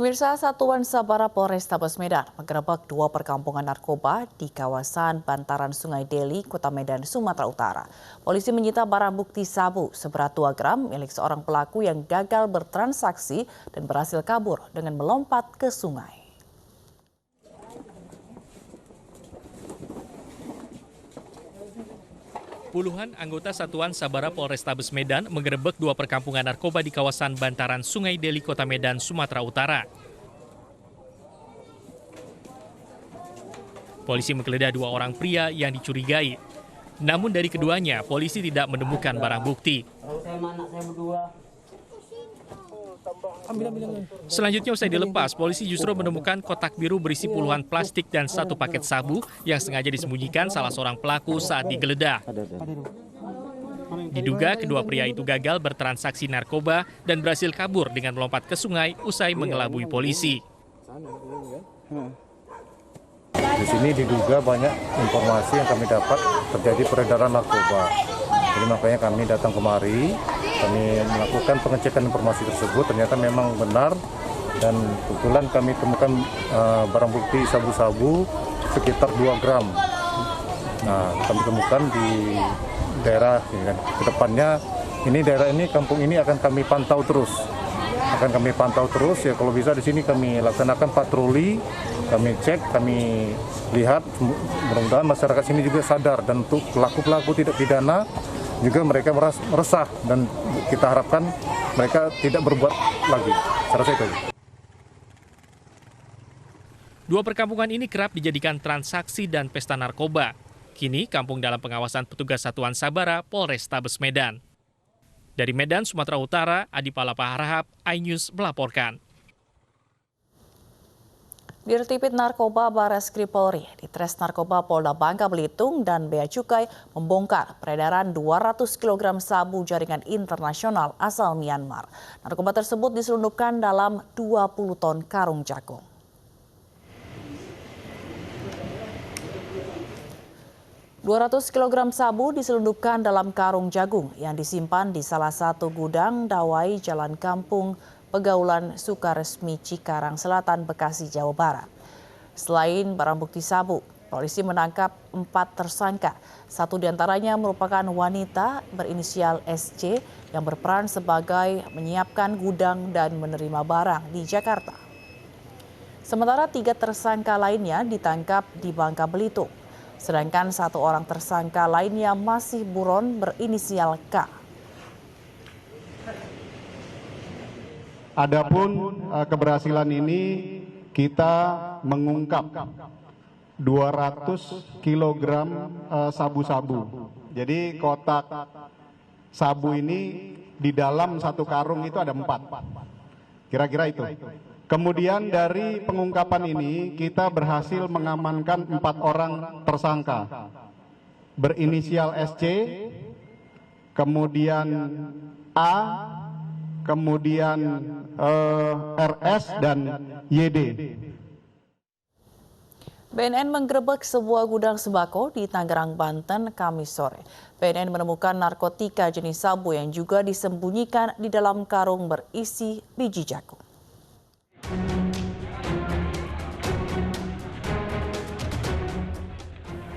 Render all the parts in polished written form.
Pemirsa, Satuan Sabara Polrestabes Medan menggerebek 2 perkampungan narkoba di kawasan bantaran Sungai Deli, Kota Medan, Sumatera Utara. Polisi menyita barang bukti sabu seberat 2 gram milik seorang pelaku yang gagal bertransaksi dan berhasil kabur dengan melompat ke sungai. Puluhan anggota Satuan Sabara Polrestabes Medan menggerebek 2 perkampungan narkoba di kawasan bantaran Sungai Deli, Kota Medan, Sumatera Utara. Polisi menggeledah 2 orang pria yang dicurigai. Namun dari keduanya, polisi tidak menemukan barang bukti. Selanjutnya usai dilepas, polisi justru menemukan kotak biru berisi puluhan plastik dan 1 paket sabu yang sengaja disembunyikan salah seorang pelaku saat digeledah. Diduga kedua pria itu gagal bertransaksi narkoba dan berhasil kabur dengan melompat ke sungai usai mengelabui polisi. Di sini diduga banyak informasi yang kami dapat terjadi peredaran narkoba. Jadi makanya kami datang kemari. Kami melakukan pengecekan informasi tersebut, ternyata memang benar dan kebetulan kami temukan barang bukti sabu-sabu sekitar 2 gram. Nah, kami temukan di daerah kedepannya daerah ini, kampung ini akan kami pantau terus. Ya, kalau bisa di sini kami laksanakan patroli, kami cek, kami lihat, mudah-mudahan masyarakat sini juga sadar dan untuk pelaku-pelaku tidak pidana juga mereka meresah dan kita harapkan mereka tidak berbuat lagi. Saya rasa itu. 2 perkampungan ini kerap dijadikan transaksi dan pesta narkoba. Kini kampung dalam pengawasan petugas Satuan Sabara Polrestabes Medan. Dari Medan, Sumatera Utara, Adi Palapa Harahap, iNews melaporkan. Dirtipit Narkoba Bareskrim Polri, Ditres Narkoba Polda Bangka Belitung dan Bea Cukai membongkar peredaran 200 kg sabu jaringan internasional asal Myanmar. Narkoba tersebut diselundupkan dalam 20 ton karung jagung. "200 kg sabu diselundupkan dalam karung jagung yang disimpan di salah satu gudang dawai Jalan Kampung Pegaulan Sukaresmi, Cikarang Selatan, Bekasi, Jawa Barat. Selain barang bukti sabu, polisi menangkap 4 tersangka. 1 diantaranya merupakan wanita berinisial SC yang berperan sebagai menyiapkan gudang dan menerima barang di Jakarta. Sementara 3 tersangka lainnya ditangkap di Bangka Belitung. Sedangkan 1 orang tersangka lainnya masih buron berinisial K. Adapun keberhasilan ini kita mengungkap 200 kg sabu-sabu. Jadi kotak sabu ini di dalam 1 karung itu ada 4. Kira-kira itu. Kemudian dari pengungkapan ini kita berhasil mengamankan 4 orang tersangka. Berinisial SC, kemudian A, kemudian RS dan YD. BNN menggerebek sebuah gudang sembako di Tangerang, Banten, Kamis sore. BNN menemukan narkotika jenis sabu yang juga disembunyikan di dalam karung berisi biji jagung.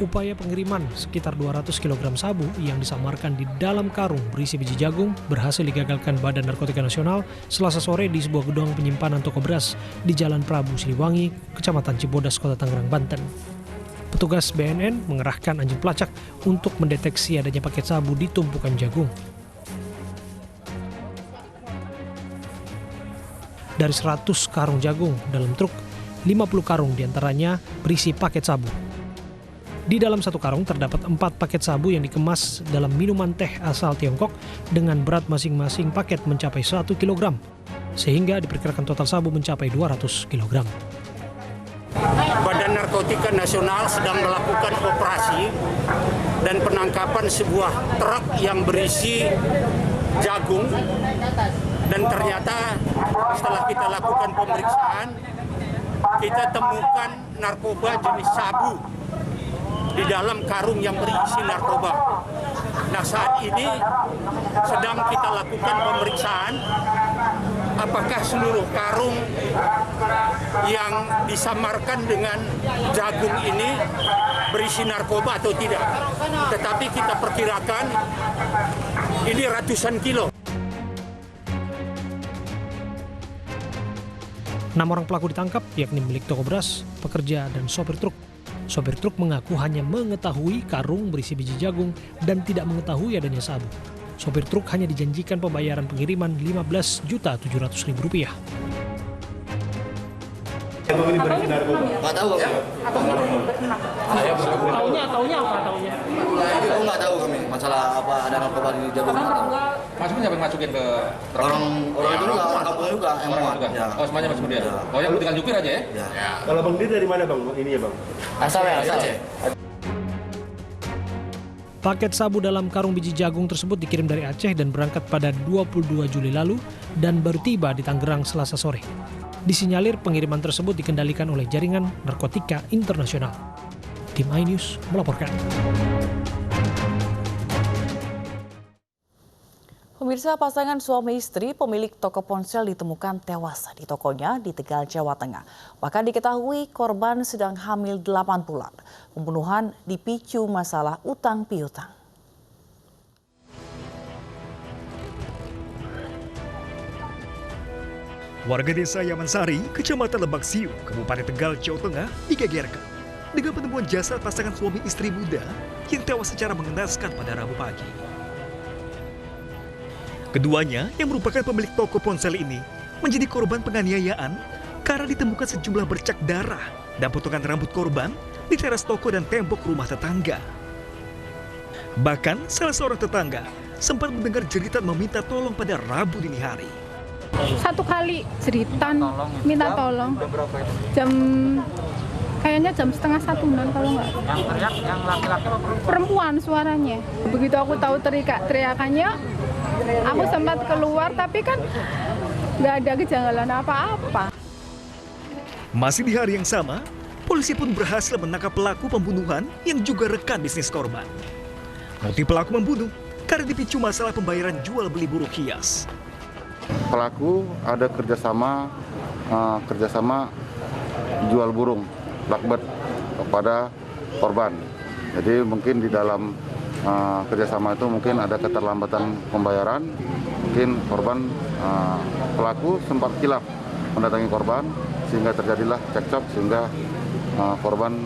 Upaya pengiriman sekitar 200 kg sabu yang disamarkan di dalam karung berisi biji jagung berhasil digagalkan Badan Narkotika Nasional Selasa sore di sebuah gudang penyimpanan toko beras di Jalan Prabu Siliwangi, Kecamatan Cibodas, Kota Tangerang, Banten. Petugas BNN mengerahkan anjing pelacak untuk mendeteksi adanya paket sabu di tumpukan jagung. Dari 100 karung jagung dalam truk, 50 karung diantaranya berisi paket sabu. Di dalam 1 karung terdapat 4 paket sabu yang dikemas dalam minuman teh asal Tiongkok dengan berat masing-masing paket mencapai 1 kg, sehingga diperkirakan total sabu mencapai 200 kg. Badan Narkotika Nasional sedang melakukan operasi dan penangkapan sebuah truk yang berisi jagung, dan ternyata setelah kita lakukan pemeriksaan, kita temukan narkoba jenis sabu di dalam karung yang berisi narkoba. Nah, saat ini sedang kita lakukan pemeriksaan apakah seluruh karung yang disamarkan dengan jagung ini berisi narkoba atau tidak. Tetapi kita perkirakan ini ratusan kilo. 6 orang pelaku ditangkap, yakni milik toko beras, pekerja, dan sopir truk. Sopir truk mengaku hanya mengetahui karung berisi biji jagung dan tidak mengetahui adanya sabu. Sopir truk hanya dijanjikan pembayaran pengiriman Rp15.700.000. Nggak tahu. Taunya apa? Itu nggak tahu kami. Masalah apa ada narkoba di jagung nggak tahu. Maksudnya siapa yang masukin ke truk? Orang itu juga, orang kampung juga yang muat. Ya. Oh, semuanya masuk dia. Oh, yang tinggal jupir aja ya? Ya. Kalau Bang Dir dari mana Bang? Ini ya Bang? Asal. Paket sabu dalam karung biji jagung tersebut dikirim dari Aceh dan berangkat pada 22 Juli lalu dan baru tiba di Tangerang Selasa sore. Disinyalir pengiriman tersebut dikendalikan oleh jaringan narkotika internasional. Tim iNews melaporkan. Pemirsa, pasangan suami istri pemilik toko ponsel ditemukan tewas di tokonya di Tegal, Jawa Tengah. Bahkan diketahui korban sedang hamil 8 bulan. Pembunuhan dipicu masalah utang piutang. Warga desa Yamansari, Kecamatan Lebak Siu, Kabupaten Tegal, Jawa Tengah, digegerkan dengan penemuan jasad pasangan suami istri muda yang tewas secara mengenaskan pada Rabu pagi. Keduanya, yang merupakan pemilik toko ponsel ini, menjadi korban penganiayaan karena ditemukan sejumlah bercak darah dan potongan rambut korban di teras toko dan tembok rumah tetangga. Bahkan, salah seorang tetangga sempat mendengar jeritan meminta tolong pada Rabu dini hari. Satu kali jeritan minta tolong. Kayaknya jam 12:30 kalau nggak. Yang teriak, yang laki-laki apa perempuan? Perempuan suaranya. Begitu aku tahu teriakannya, aku sempat keluar tapi kan nggak ada kejanggalan apa-apa. Masih di hari yang sama, polisi pun berhasil menangkap pelaku pembunuhan yang juga rekan bisnis korban. Motif pelaku membunuh karena dipicu masalah pembayaran jual beli burung hias. Pelaku ada kerjasama jual burung blackbird kepada korban. Jadi mungkin di dalam kerjasama itu mungkin ada keterlambatan pembayaran. Mungkin korban pelaku sempat kilaf mendatangi korban sehingga terjadilah cekcok sehingga korban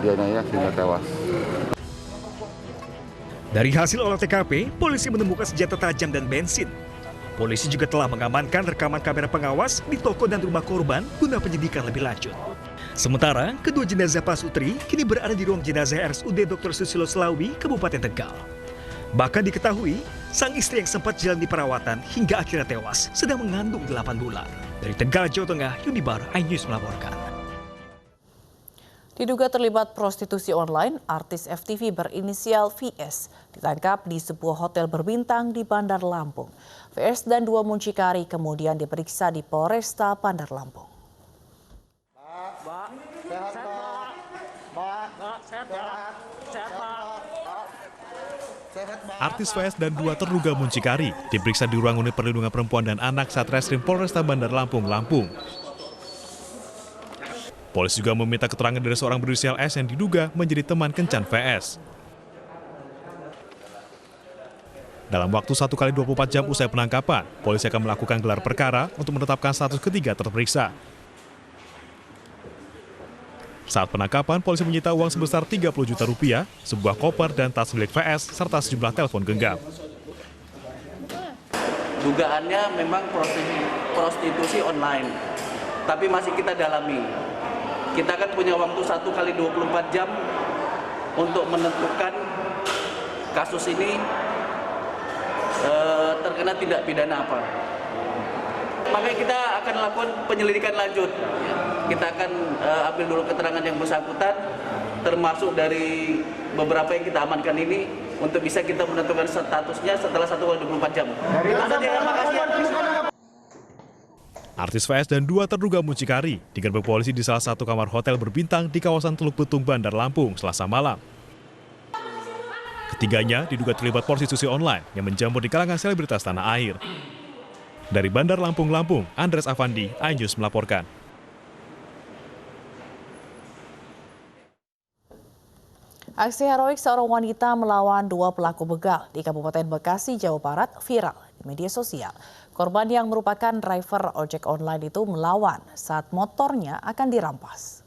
dianiaya sehingga tewas. Dari hasil olah TKP, polisi menemukan senjata tajam dan bensin. Polisi juga telah mengamankan rekaman kamera pengawas di toko dan rumah korban guna penyidikan lebih lanjut. Sementara, kedua jenazah Pasutri kini berada di ruang jenazah RSUD Dr. Susilo Slawi, Kabupaten Tegal. Bahkan diketahui, sang istri yang sempat jalani perawatan hingga akhirnya tewas sedang mengandung 8 bulan. Dari Tegal, Jawa Tengah, Yunibar, iNews melaporkan. Diduga terlibat prostitusi online, artis FTV berinisial VS ditangkap di sebuah hotel berbintang di Bandar Lampung. VS dan 2 muncikari kemudian diperiksa di Polresta Bandar Lampung. Artis VS dan 2 terduga muncikari diperiksa di ruang unit perlindungan perempuan dan anak Satreskrim Polresta Bandar Lampung, Lampung. Polisi juga meminta keterangan dari seorang berinisial S yang diduga menjadi teman kencan VS. Dalam waktu 1x24 jam usai penangkapan, polisi akan melakukan gelar perkara untuk menetapkan status ketiga terperiksa. Saat penangkapan, polisi menyita uang sebesar Rp30 juta, sebuah koper dan tas milik VS, serta sejumlah telepon genggam. Dugaannya memang prostitusi online, tapi masih kita dalami. Kita kan punya waktu 1x24 jam untuk menentukan kasus ini terkena tindak pidana apa. Makanya kita akan lakukan penyelidikan lanjut. Kita akan ambil dulu keterangan yang bersangkutan, termasuk dari beberapa yang kita amankan ini, untuk bisa kita menentukan statusnya setelah 1x24 jam. Artis VS dan 2 terduga muncikari digerebek polisi di salah satu kamar hotel berbintang di kawasan Teluk Betung, Bandar Lampung, Selasa malam. Ketiganya diduga terlibat prostitusi online yang menjamur di kalangan selebritas tanah air. Dari Bandar Lampung, Andres Avandi, iNews melaporkan. Aksi heroik seorang wanita melawan 2 pelaku begal di Kabupaten Bekasi, Jawa Barat viral di media sosial. Korban yang merupakan driver ojek online itu melawan saat motornya akan dirampas.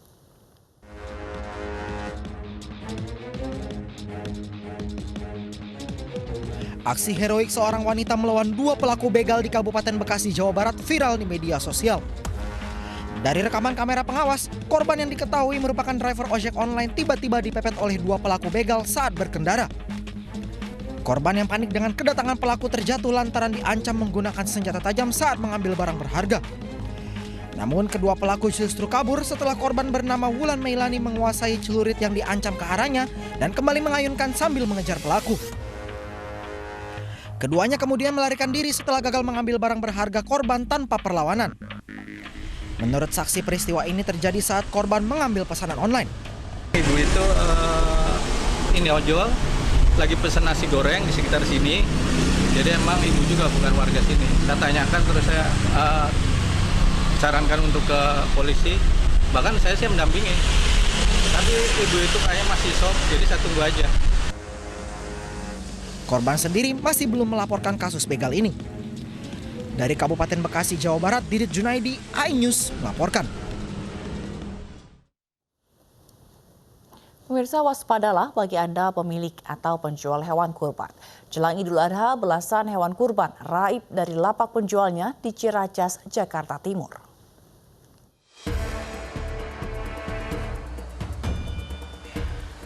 Aksi heroik seorang wanita melawan 2 pelaku begal di Kabupaten Bekasi, Jawa Barat viral di media sosial. Dari rekaman kamera pengawas, korban yang diketahui merupakan driver ojek online tiba-tiba dipepet oleh 2 pelaku begal saat berkendara. Korban yang panik dengan kedatangan pelaku terjatuh lantaran diancam menggunakan senjata tajam saat mengambil barang berharga. Namun kedua pelaku justru kabur setelah korban bernama Wulan Meilani menguasai celurit yang diancam ke arahnya dan kembali mengayunkan sambil mengejar pelaku. Keduanya kemudian melarikan diri setelah gagal mengambil barang berharga korban tanpa perlawanan. Menurut saksi, peristiwa ini terjadi saat korban mengambil pesanan online. Ibu itu ini ojol, lagi pesan nasi goreng di sekitar sini. Jadi emang ibu juga bukan warga sini. Saya tanyakan terus saya sarankan untuk ke polisi. Bahkan saya sih mendampingi. Tapi ibu itu kayaknya masih shock, jadi saya tunggu aja. Korban sendiri masih belum melaporkan kasus begal ini. Dari Kabupaten Bekasi, Jawa Barat, Didit Junaidi, iNews melaporkan. Pemirsa, waspadalah bagi Anda pemilik atau penjual hewan kurban. Jelang Idul Adha, belasan hewan kurban raib dari lapak penjualnya di Ciracas, Jakarta Timur.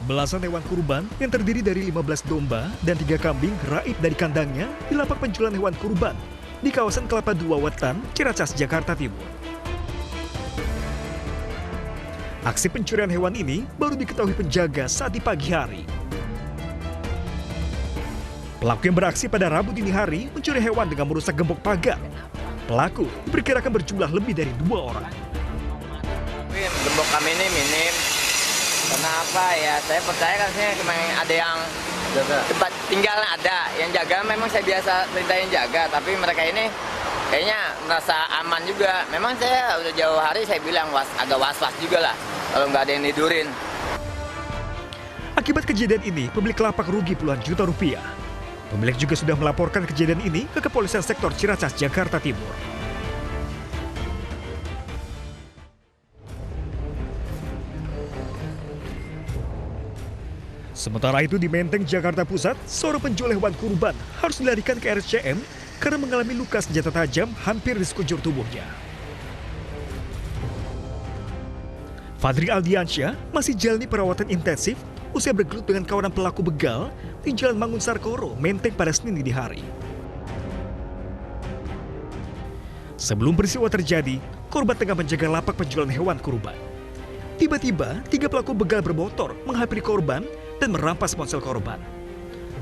Belasan hewan kurban yang terdiri dari 15 domba dan 3 kambing raib dari kandangnya di lapak penjualan hewan kurban di kawasan Kelapa II Wetan, Ciracas, Jakarta Timur. Aksi pencurian hewan ini baru diketahui penjaga saat di pagi hari. Pelaku yang beraksi pada Rabu dini hari mencuri hewan dengan merusak gembok pagar. Pelaku diperkirakan berjumlah lebih dari 2 orang. Gembok kami ini minim. Kenapa ya? Saya percaya kan memang ada yang tempat tinggalnya ada, yang jaga memang saya biasa perintahin jaga, tapi mereka ini kayaknya merasa aman juga. Memang saya udah jauh hari saya bilang agak was-was juga lah kalau nggak ada yang tidurin. Akibat kejadian ini, pemilik lapak rugi puluhan juta rupiah. Pemilik juga sudah melaporkan kejadian ini ke Kepolisian Sektor Ciracas, Jakarta Timur. Sementara itu di Menteng, Jakarta Pusat, seorang penjual hewan kurban harus dilarikan ke RSCM karena mengalami luka senjata tajam hampir di sekujur tubuhnya. Fadri Aldiansyah masih jalani perawatan intensif usai bergelut dengan kawanan pelaku begal di Jalan Mangunsarkoro, Menteng pada Senin dini hari. Sebelum peristiwa terjadi, korban tengah menjaga lapak penjualan hewan kurban. Tiba-tiba, 3 pelaku begal bermotor menghampiri korban dan merampas ponsel korban.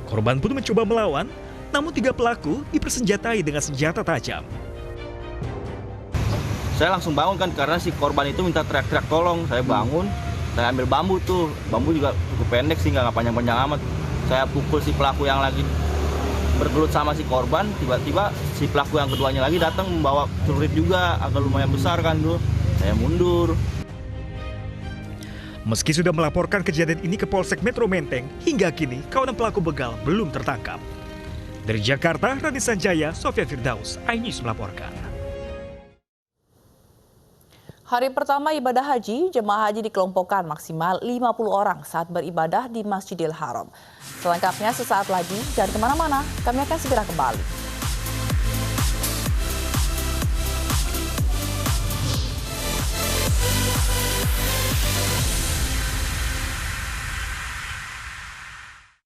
Korban pun mencoba melawan, namun 3 pelaku dipersenjatai dengan senjata tajam. Saya langsung bangun kan karena si korban itu minta teriak-teriak tolong. Saya bangun, saya ambil bambu tuh. Bambu juga cukup pendek sih, nggak panjang-panjang amat. Saya pukul si pelaku yang lagi bergelut sama si korban. Tiba-tiba si pelaku yang keduanya lagi datang membawa celurit juga, agak lumayan besar kan tuh. Saya mundur. Meski sudah melaporkan kejadian ini ke Polsek Metro Menteng, hingga kini kawanan pelaku begal belum tertangkap. Dari Jakarta, Rani Sanjaya, Sofyan Firdaus, iNews melaporkan. Hari pertama ibadah haji, jemaah haji dikelompokkan maksimal 50 orang saat beribadah di Masjidil Haram. Selengkapnya sesaat lagi, jangan kemana-mana, kami akan segera kembali.